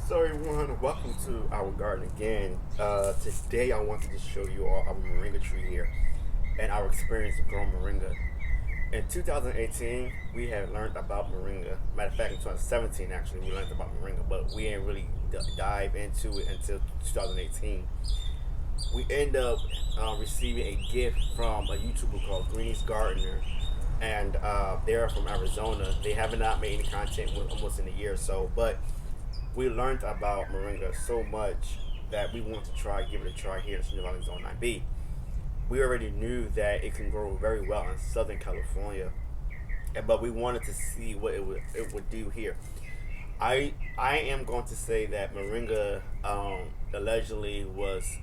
So everyone, welcome to our garden again. Today I wanted to show you all our moringa tree here and our experience of growing moringa. In 2018, we had learned about moringa. Matter of fact, in 2017 actually, we learned about moringa, but we didn't really dive into it until 2018. We end up receiving a gift from a YouTuber called NJCaliGardener, and they're from Arizona. They have not made any content with almost in a year or so, but we learned about moringa so much that we want to give it a try here in Central Valley Zone 9B. We already knew that it can grow very well in Southern California, but we wanted to see what it would do here. I am going to say that moringa allegedly was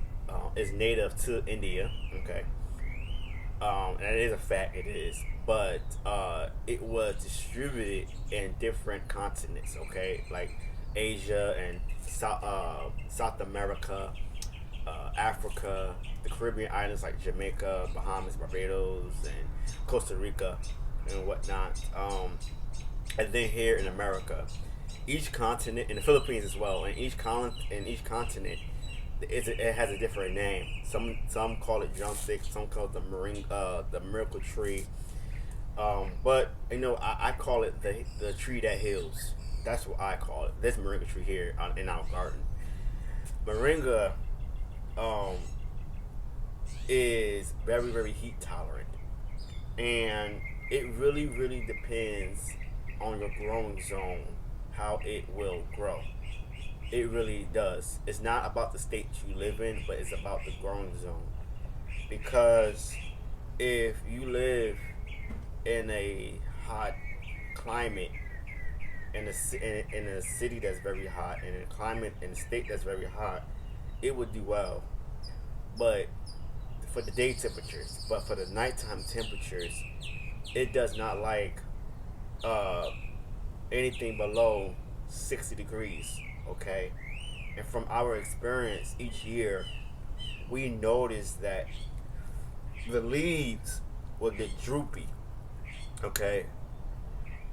is native to India. Okay, and it is a fact. It is, but it was distributed in different continents. Okay, like Asia and South America, Africa, the Caribbean islands like Jamaica, Bahamas, Barbados, and Costa Rica, and whatnot. And then here in America, each continent, in the Philippines as well, and each continent, it has a different name. Some call it drumstick, some call it the miracle tree. But I call it the tree that heals. That's what I call it. This moringa tree here in our garden. Moringa um, is very, very heat tolerant, and it really, really depends on your growing zone how it will grow. It really does. It's not about the state you live in, but it's about the growing zone. Because if you live in a hot climate, in a city that's very hot, in a climate in a state that's very hot, it would do well. But for the day temperatures, but for the nighttime temperatures, it does not like uh, anything below 60 degrees. Okay, and from our experience each year, we notice that the leaves will get droopy. Okay,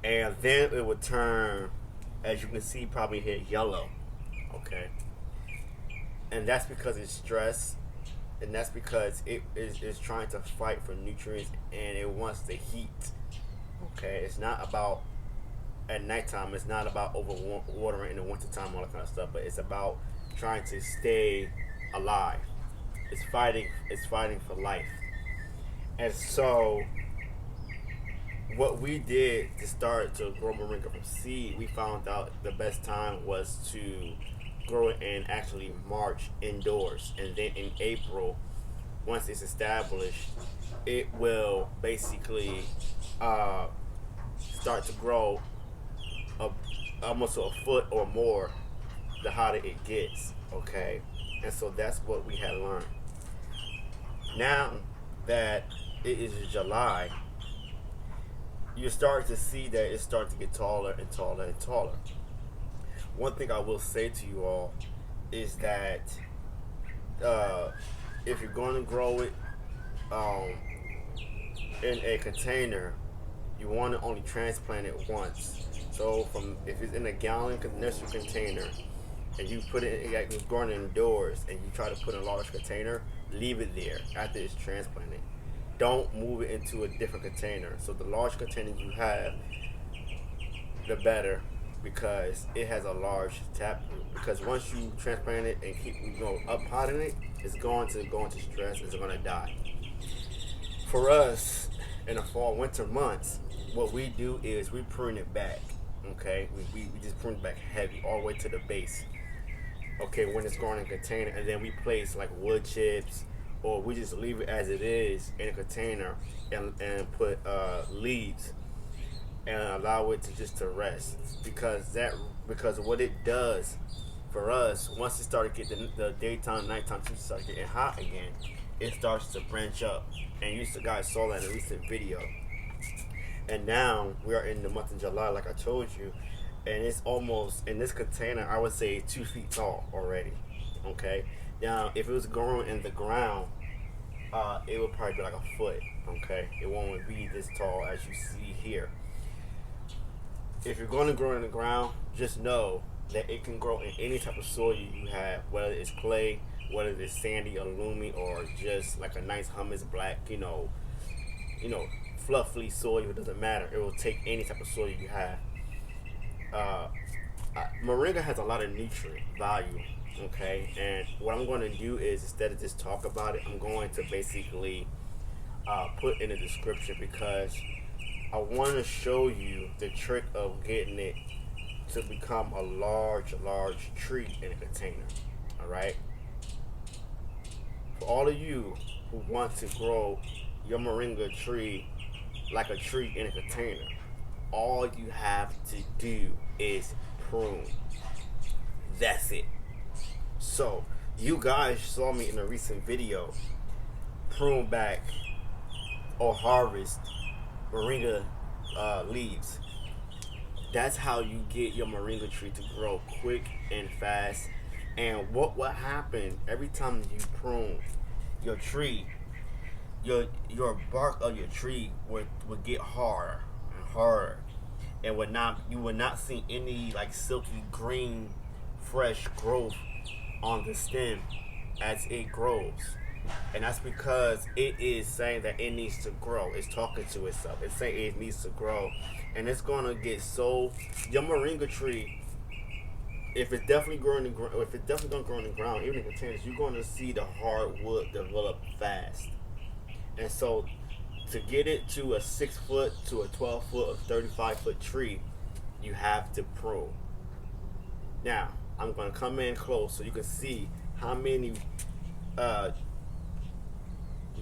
and then it would turn, as you can see, probably here yellow. Okay, and that's because it's stress, and that's because it is trying to fight for nutrients and it wants the heat. Okay, it's not about at nighttime. It's not about overwatering in the wintertime, all that kind of stuff. But it's about trying to stay alive. It's fighting. It's fighting for life. And so, what we did to start to grow moringa from seed, we found out the best time was to grow it in actually March indoors, and then in April, once it's established, it will basically uh, start to grow a, almost a foot or more the hotter it gets. Okay, and so that's what we had learned. Now that it is July, you're starting to see that it's starting to get taller and taller and taller. One thing I will say to you all is that uh, if you're going to grow it um, in a container, you want to only transplant it once. So from if it's in a gallon nursery container and you put it like it's growing indoors and you try to put in a large container, leave it there after it's transplanted. Don't move it into a different container. So the large container you have, the better, because it has a large tap root. Because once you transplant it and keep up potting it, it's going to go into stress. It's going to die. For us, in the fall winter months, what we do is we prune it back. Okay, we just prune it back heavy all the way to the base. Okay, when it's growing in a container, and then we place like wood chips, or we just leave it as it is in a container and put leaves and allow it to just to rest, because what it does for us, once it started getting the daytime nighttime temps start getting hot again, it starts to branch up, and you guys saw that in a recent video. And now we are in the month of July, like I told you, and it's almost in this container, I would say 2 feet tall already. Okay, now if it was growing in the ground, it would probably be like a foot. Okay, it won't be this tall as you see here. If you're going to grow in the ground, just know that it can grow in any type of soil you have, whether it's clay, whether it's sandy or loomy, or just like a nice humus black, fluffy soil. It doesn't matter. It will take any type of soil you have. Uh, Moringa has a lot of nutrient value. Okay, and what I'm going to do is, instead of just talk about it, I'm going to basically put in the description, because I want to show you the trick of getting it to become a large tree in a container. All right. For all of you who want to grow your moringa tree like a tree in a container, all you have to do is prune. That's it. So you guys saw me in a recent video prune back or harvest moringa leaves. That's how you get your moringa tree to grow quick and fast. And what happen every time you prune your tree, your bark of your tree would get harder and harder, and you would not see any like silky green fresh growth on the stem as it grows. And that's because it is saying that it needs to grow. It's talking to itself. It's saying it needs to grow, and it's gonna get so. Your moringa tree, if it's definitely growing in if it's definitely gonna grow in the ground, even in containers, you're gonna see the hardwood develop fast. And so, to get it to a 6 foot to a 12 foot or 35 foot tree, you have to prune. Now, I'm gonna come in close so you can see how many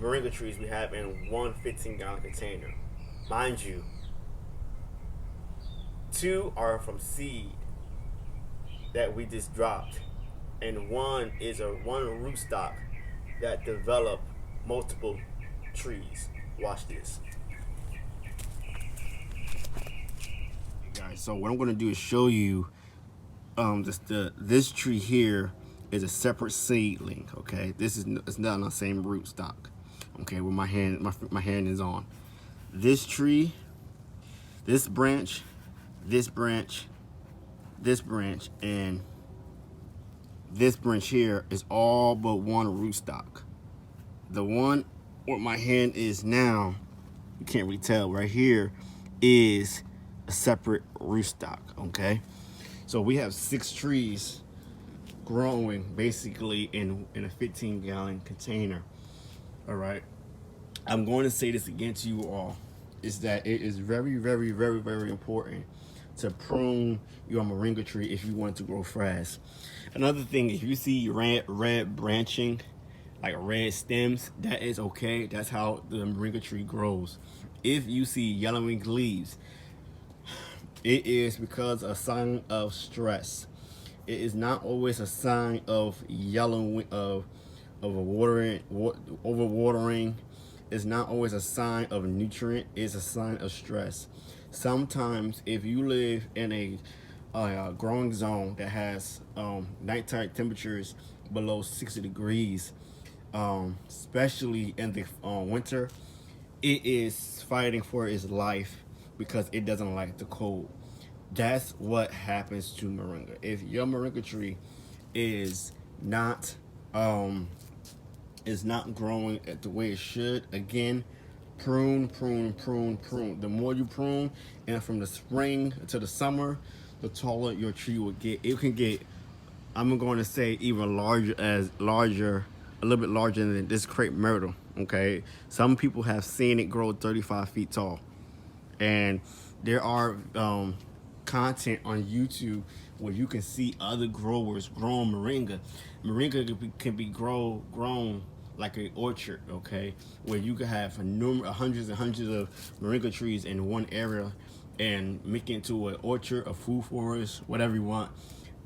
moringa trees we have in one 15-gallon container. Mind you, 2 are from seed that we just dropped, and one is one rootstock that developed multiple trees. Watch this, guys. So what I'm going to do is show you this tree here is a separate seedling. Okay, it's not on the same rootstock. Okay, where my hand is on this tree, this branch, this branch, this branch, and this branch here is all but one rootstock. The one where my hand is now, you can't really tell right here, is a separate rootstock. Okay, so we have 6 trees growing basically in a 15-gallon container. All right, I'm going to say this again to you all, is that it is very, very, very, very important to prune your moringa tree if you want to grow fast. Another thing, if you see red branching, like red stems, that is okay. That's how the moringa tree grows. If you see yellowing leaves, it is because a sign of stress. It is not always a sign of yellowing, of overwatering. It's not always a sign of nutrient. It's a sign of stress. Sometimes if you live in a growing zone that has nighttime temperatures below 60 degrees, especially in the winter, it is fighting for its life because it doesn't like the cold. That's what happens to moringa. If your moringa tree is not growing at the way it should, again, prune. The more you prune, and from the spring to the summer, the taller your tree will get. It can get, I'm going to say, even larger, a little bit larger than this crepe myrtle. Okay, some people have seen it grow 35 feet tall, and there are content on YouTube where you can see other growers growing moringa. Moringa can be grown like an orchard, okay, where you can have hundreds and hundreds of moringa trees in one area and make it into an orchard, a food forest, whatever you want,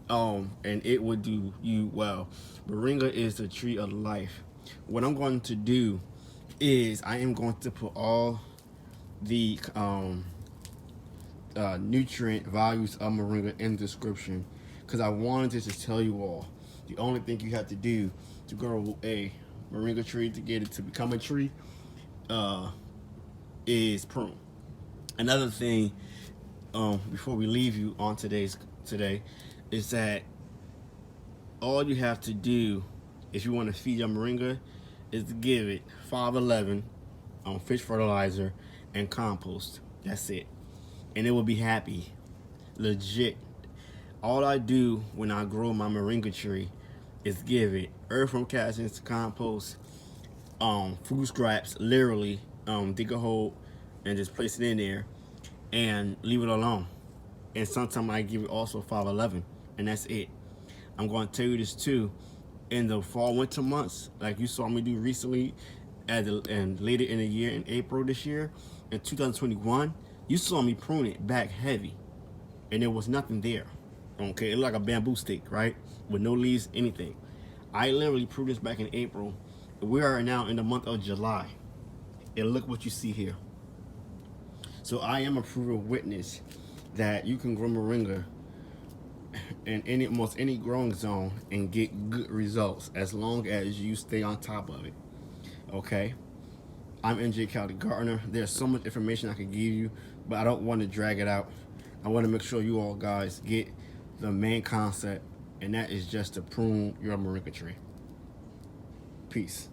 and it would do you well. Moringa is the tree of life. What I'm going to do is I am going to put all the nutrient values of moringa in the description, because I wanted to tell you all the only thing you have to do to grow a moringa tree, to get it to become a tree, is prune. Another thing, before we leave you on today, is that all you have to do if you want to feed your moringa is to give it 511 on fish fertilizer and compost. That's it. And it will be happy. Legit. All I do when I grow my moringa tree is give it earthworm castings, compost, food scraps, literally, dig a hole and just place it in there and leave it alone. And sometimes I give it also 511, and that's it. I'm going to tell you this too. In the fall winter months, like you saw me do recently, and later in the year, in April this year, in 2021, you saw me prune it back heavy, and there was nothing there. Okay, it looked like a bamboo stick, right, with no leaves, anything. I literally pruned this back in April. We are now in the month of July, and look what you see here. So I am a proven witness that you can grow moringa in almost any growing zone and get good results as long as you stay on top of it. Okay? I'm NJCaliGardener. There's so much information I could give you, but I don't want to drag it out. I want to make sure you all guys get the main concept, and that is just to prune your moringa tree. Peace.